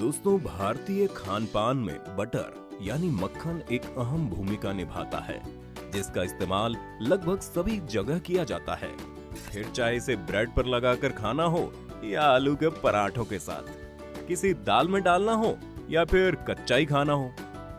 दोस्तों, भारतीय खान-पान में बटर यानी मक्खन एक अहम भूमिका निभाता है, जिसका इस्तेमाल लगभग सभी जगह किया जाता है। फिर चाहे इसे ब्रेड पर लगाकर खाना हो या आलू के पराठों के साथ, किसी दाल में डालना हो या फिर कच्चा ही खाना हो,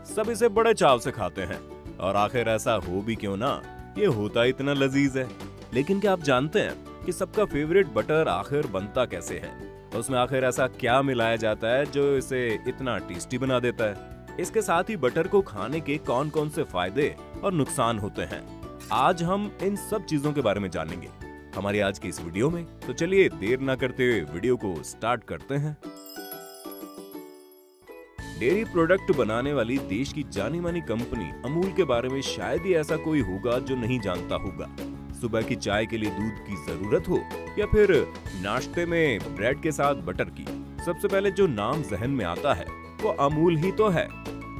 सब इसे बड़े चाव से खाते हैं। और आखिर ऐसा हो भी क्यों ना, ये होता इतना लजीज है। लेकिन क्या आप जानते हैं कि सबका फेवरेट बटर आखिर बनता कैसे है? उसमें आखिर ऐसा क्या मिलाया जाता है जो इसे इतना टेस्टी बना देता है? इसके साथ ही बटर को खाने के कौन कौन से फायदे और नुकसान होते हैं, आज हम इन सब चीजों के बारे में जानेंगे हमारी आज की इस वीडियो में। तो चलिए देर ना करते हुए वीडियो को स्टार्ट करते हैं। डेयरी प्रोडक्ट बनाने वाली देश की जानी मानी कंपनी अमूल के बारे में शायद ही ऐसा कोई होगा जो नहीं जानता होगा। सुबह की चाय के लिए दूध की जरूरत हो या फिर नाश्ते में ब्रेड के साथ बटर की, सबसे पहले जो नाम जहन में आता है वो अमूल ही तो है।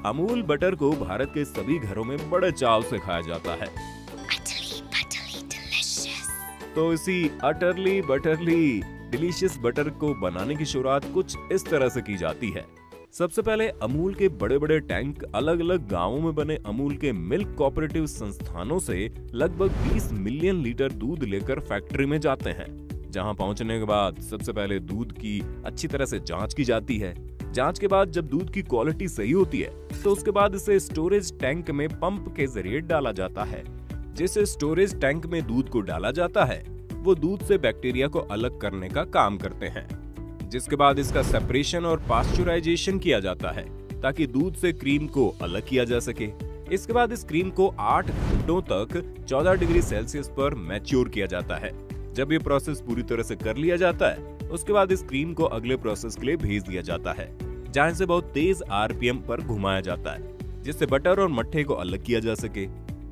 अमूल बटर को भारत के सभी घरों में बड़े चाव से खाया जाता है। तो इसी अटरली बटरली डिलीशियस बटर को बनाने की शुरुआत कुछ इस तरह से की जाती है। सबसे पहले अमूल के बड़े बड़े टैंक अलग अलग गांवों में बने अमूल के मिल्क कोऑपरेटिव संस्थानों से लगभग 20 मिलियन लीटर दूध लेकर फैक्ट्री में जाते हैं, जहां पहुंचने के बाद सबसे पहले दूध की अच्छी तरह से जांच की जाती है। जांच के बाद जब दूध की क्वालिटी सही होती है तो उसके बाद इसे स्टोरेज टैंक में पंप के जरिए डाला जाता है। जिस स्टोरेज टैंक में दूध को डाला जाता है वो दूध से बैक्टीरिया को अलग करने का काम करते हैं, जिसके बाद इसका सेपरेशन और पास्चुराइजेशन किया जाता है ताकि दूध से क्रीम को अलग किया जा सके। इसके बाद इस क्रीम को 8 घंटों तक 14 डिग्री सेल्सियस पर मैच्योर किया जाता है। जब ये प्रोसेस पूरी तरह से कर लिया जाता है उसके बाद इस क्रीम को अगले प्रोसेस के लिए भेज दिया जाता है, जहां से बहुत तेज आरपीएम पर घुमाया जाता है, जिससे बटर और मट्ठे को अलग किया जा सके।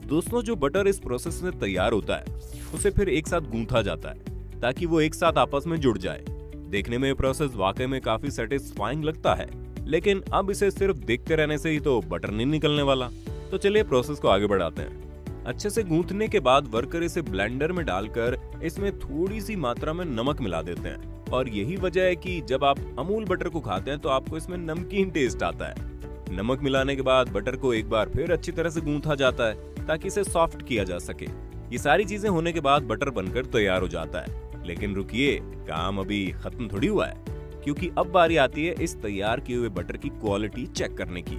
दोस्तों, जो बटर इस प्रोसेस में तैयार होता है उसे फिर एक साथ गूंथा जाता है ताकि वो एक साथ आपस में जुड़ जाए। देखने में ये प्रोसेस वाकई में काफी सेटिस्फाइंग लगता है, लेकिन अब इसे सिर्फ देखते रहने से ही तो बटर नहीं निकलने वाला। तो चलिए प्रोसेस को आगे बढ़ाते हैं। अच्छे से गूंथने के बाद वर्कर इसे ब्लेंडर में डालकर इसमें थोड़ी सी मात्रा में नमक मिला देते हैं, और यही वजह है कि जब आप अमूल बटर को खाते हैं तो आपको इसमें नमकीन टेस्ट आता है। नमक मिलाने के बाद बटर को एक बार फिर अच्छी तरह से गूंथा जाता है ताकि इसे सॉफ्ट किया जा सके। ये सारी चीजें होने के बाद बटर बनकर तैयार हो जाता है। लेकिन रुकिए, काम अभी खत्म थोड़ी हुआ है, क्योंकि अब बारी आती है इस तैयार किए हुए बटर की क्वालिटी चेक करने की।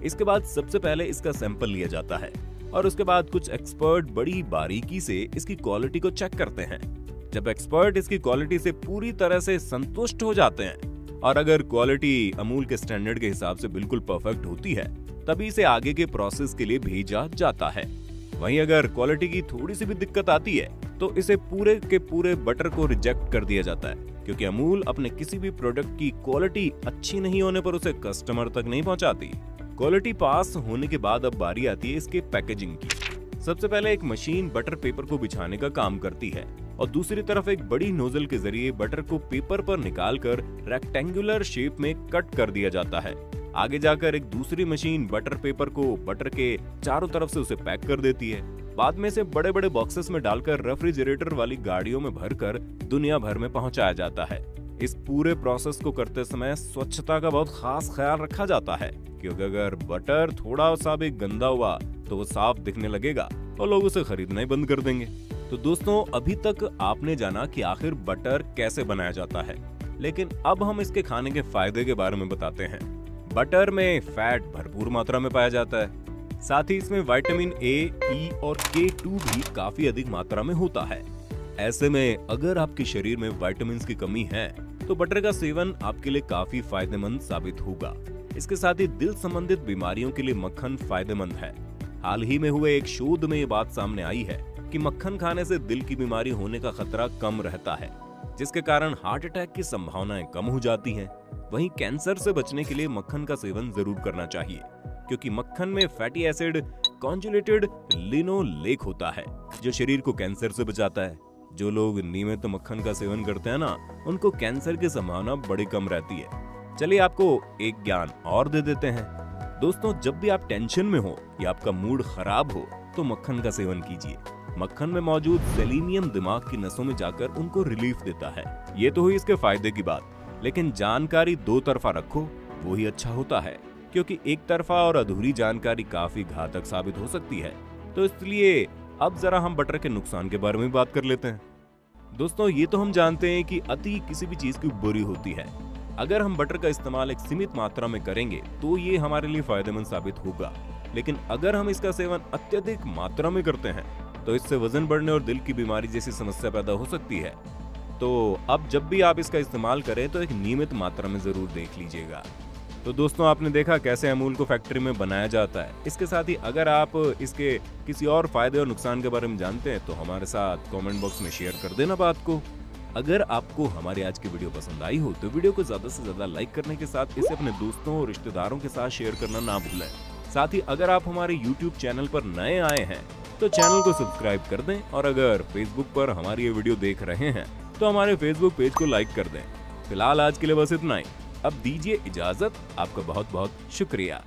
इसके बाद सबसे पहले इसका सैंपल लिया जाता है और उसके बाद कुछ एक्सपर्ट बड़ी बारीकी से इसकी क्वालिटी को चेक करते हैं। जब एक्सपर्ट इसकी क्वालिटी से पूरी तरह से संतुष्ट हो जाते हैं और अगर क्वालिटी अमूल के स्टैंडर्ड के हिसाब से बिल्कुल परफेक्ट होती है, तभी इसे आगे के प्रोसेस के लिए भेजा जाता है। वहीं अगर क्वालिटी की थोड़ी सी भी दिक्कत आती है तो इसे पूरे के पूरे बटर को रिजेक्ट कर दिया जाता है, क्योंकि अमूल अपने किसी भी प्रोडक्ट की क्वालिटी अच्छी नहीं होने पर उसे कस्टमर तक नहीं पहुंचाती। क्वालिटी पास होने के बाद अब बारी आती है इसके पैकेजिंग की। सबसे पहले एक मशीन बटर पेपर को बिछाने का काम करती है और दूसरी तरफ एक बड़ी नोजल के जरिए बटर को पेपर पर निकालकर रेक्टेंगुलर शेप में कट कर दिया जाता है। आगे जाकर एक दूसरी मशीन बटर पेपर को बटर के चारों तरफ से उसे पैक कर देती है। बाद में इसे बड़े बड़े बॉक्सेस में डालकर रेफ्रिजरेटर वाली गाड़ियों में भरकर दुनिया भर में पहुंचाया जाता है। इस पूरे प्रोसेस को करते समय स्वच्छता का बहुत खास ख्याल रखा जाता है, क्योंकि अगर बटर थोड़ा सा भी गंदा हुआ तो वो साफ दिखने लगेगा और लोग उसे खरीदना ही बंद कर देंगे। तो दोस्तों, अभी तक आपने जाना कि आखिर बटर कैसे बनाया जाता है, लेकिन अब हम इसके खाने के फायदे के बारे में बताते हैं। बटर में फैट भरपूर मात्रा में पाया जाता है, साथ ही इसमें विटामिन ए, ई और K2 भी काफी अधिक मात्रा में होता है। ऐसे में अगर आपके शरीर में विटामिन की कमी है तो बटर का सेवन आपके लिए काफी फायदेमंद साबित होगा। इसके साथ ही दिल संबंधित बीमारियों के लिए मक्खन फायदेमंद है। हाल ही में हुए एक शोध में ये बात सामने आई है कि मक्खन खाने से दिल की बीमारी होने का खतरा कम रहता है, जिसके कारण हार्ट अटैक की संभावनाएं कम हो जाती हैं। वहीं कैंसर से बचने के लिए मक्खन का सेवन जरूर करना चाहिए, क्योंकि मक्खन में फैटी एसिड कॉन्जुलेटेड लिनोलेक होता है जो शरीर को कैंसर से बचाता है। जो लोग नियमित मक्खन का सेवन करते हैं ना, उनको कैंसर की संभावना बड़ी कम रहती है। चलिए आपको एक ज्ञान और दे देते हैं। दोस्तों, जब भी आप टेंशन में हो या आपका मूड खराब हो तो मक्खन का सेवन कीजिए। मक्खन में मौजूद सेलेनियम दिमाग की नसों में जाकर उनको रिलीफ देता है। ये तो हुई इसके फायदे की बात, लेकिन जानकारी दो तरफा रखो। वो ही अच्छा होता है, क्योंकि एक तरफा और अधूरी जानकारी काफी घातक साबित हो सकती है। तो इसलिए अब जरा हम बटर के नुकसान के बारे में बात कर लेते हैं। दोस्तों, ये तो हम जानते हैं कि अति किसी भी चीज की बुरी होती है। अगर हम बटर का इस्तेमाल एक सीमित मात्रा में करेंगे तो ये हमारे लिए फायदेमंद साबित होगा, लेकिन अगर हम इसका सेवन अत्यधिक मात्रा में करते हैं तो इससे वजन बढ़ने और दिल की बीमारी जैसी समस्या पैदा हो सकती है। तो अब जब भी आप इसका इस्तेमाल करें तो एक नियमित मात्रा में जरूर देख लीजिएगा। तो दोस्तों, आपने देखा कैसे अमूल को फैक्ट्री में बनाया जाता है। इसके साथ ही अगर आप इसके किसी और फायदे और नुकसान के बारे में जानते हैं तो हमारे साथ कमेंट बॉक्स में शेयर कर देना बात को। अगर आपको हमारी आज की वीडियो पसंद आई हो तो वीडियो को ज्यादा से ज्यादा लाइक करने के साथ इसे अपने दोस्तों और रिश्तेदारों के साथ शेयर करना ना भूलें। साथ ही अगर आप हमारे YouTube चैनल पर नए आए हैं तो चैनल को सब्सक्राइब कर दें, और अगर Facebook पर हमारी ये वीडियो देख रहे हैं तो हमारे Facebook पेज को लाइक कर दें। फिलहाल आज के लिए बस इतना ही। अब दीजिए इजाजत। आपका बहुत बहुत शुक्रिया।